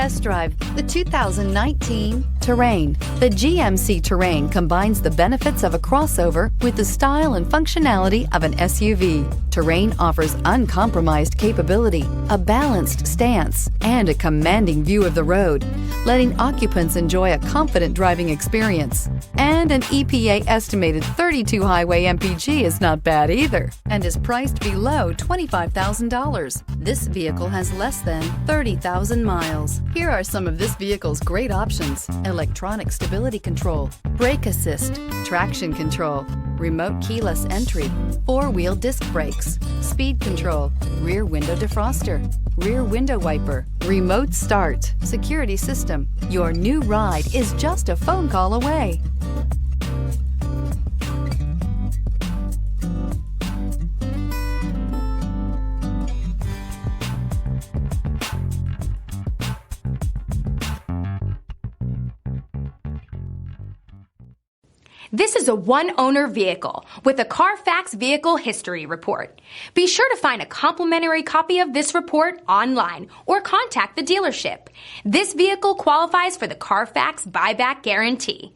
Test drive the 2019 Terrain. The GMC Terrain combines the benefits of a crossover with the style and functionality of an SUV. Terrain offers uncompromised capability, a balanced stance, and a commanding view of the road, letting occupants enjoy a confident driving experience. And an EPA estimated 32 highway MPG is not bad either, and is priced below $25,000. This vehicle has less than 30,000 miles. Here are some of this vehicle's great options: electronic stability control, brake assist, traction control, remote keyless entry, four-wheel disc brakes, speed control, rear window defroster, rear window wiper, remote start, security system. Your new ride is just a phone call away. This is a one-owner vehicle with a Carfax Vehicle History Report. Be sure to find a complimentary copy of this report online or contact the dealership. This vehicle qualifies for the Carfax Buyback Guarantee.